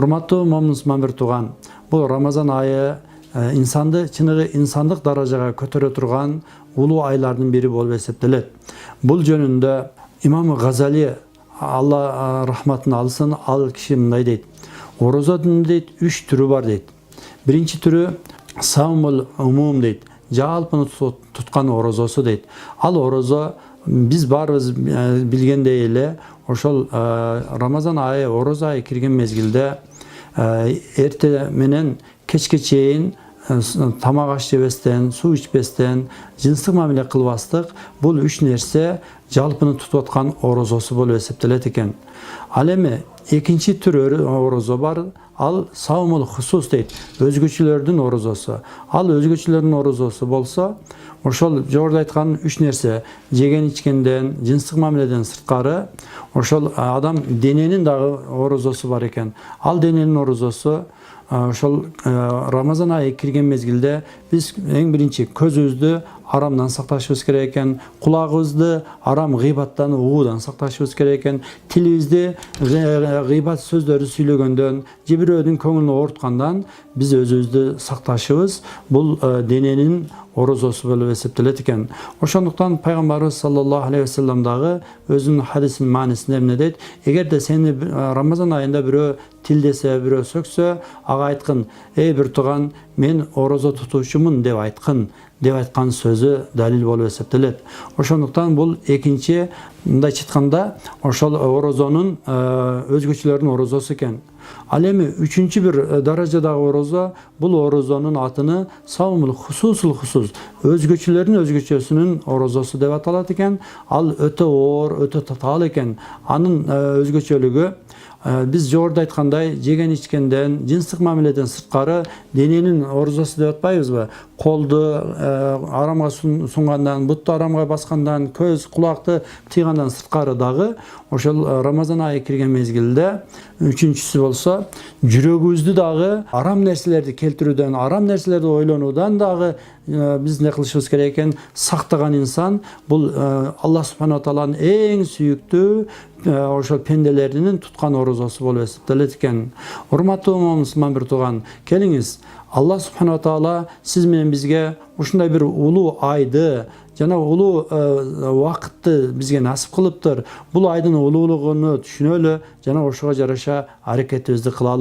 Урматтуу момун бир тууган, бул Рамазан айы инсанды чыныгы инсандык даражага көтөрө турган улуу айлардын бири болуп эсептелет. Бул жөнүндө имам Газали, Алла рахматын алсын, ал киши мындай дейт: орозодун дейт 3 түрү бар дейт. Биринчи түрү саумул умум дейт, жалпыны туткан орозосу дейт. Ал орозо биз баарыбыз билгендей эле ошол Рамазан айы, орозо айы кирген мезгилде эрте менен кечке чейин тамак аш жебестен, суу ичпестен, жыныстык мамиле кылбастык, бул 3 нерсе жалпыны тутуп аткан орозосу болуп эсептелет экен. Ал эми экинчи түр орозо бар, ал саумул хусус дейт, өзгөчөлөрдүн орозосу. Ал өзгөчөлөрдүн орозосу болсо, ошол жогоруда айткан 3 нерсе жеген ичкенден, жыныстык мамиледен сырткары, ошол адам дененин дагы орозосу бар экен. Ал дененин орозосу ошол Рамазан айы кирген мезгилде биз эң биринчи көзүбүздү арамдан сакташыбыз керек экен, кулагыбызды арам гыйбаттан, угуудан сакташыбыз керек экен, тилибизди гыйбат сөздөрдү сүйлөгөндөн, же бирөөнүн көңүлүн ооруткандан биз өзүбүздү сакташыбыз. Бул дененин орозосу болуп эсептелет экен. Ошондуктан пайгамбарыбыз саллаллаху алейхи вассалам дагы өзүнүн хадисинин маанисинде эмне дейт: эгерде сени Рамазан айында бирөө тилдесе, бирөө сөксө, ага айткын: эй бир тууган, мен орозо тутуучумун деп айткын, деп айткан сөзү далил болуп эсептелет. Ошондуктан бул экинчи, мындайча айтканда, ошол орозонун өзгөчөлөрдүн орозосу экен. Ал эми үчүнчү бир даражадагы орозо, бул орозонун атыны саумул хусусул хусус, өзгөчөлөрдүн өзгөчөсүнүн орозосу деп аталат экен. Ал өтө оор, өтө татаал экен. Анын өзгөчөлүгү биз жогоруда айткандай жеген ичкенден, жыныстык мамиледен сырткары дененин орозосу деп атпайбызбы? Колду арамга сунгандан, бутту арамга баскандан, көз, кулакты тыйгандан сырткары дагы ошол Рамазан айы кирген мезгилде үчүнчүсү болсо, жүрөгүбүздү дагы арам нерселерди келтирүүдөн, арам нерселерди ойлонуудан дагы биз не кылышыбыз керек экен? Сактаган инсан бул Алла субхана тааланын эң сүйүктүү ошол пенделеринин туткан орозосу болуп эсептелет экен. Урматтуу мусулман бир тууган, келиңиз, Алла субхана таала сиз менен бизге ушундай бир улуу айды жана улуу убакытты бизге насип кылыптыр. Бул айдын улуулугуну түшүнөлү жана ошого жараша аракетибизди кылалы.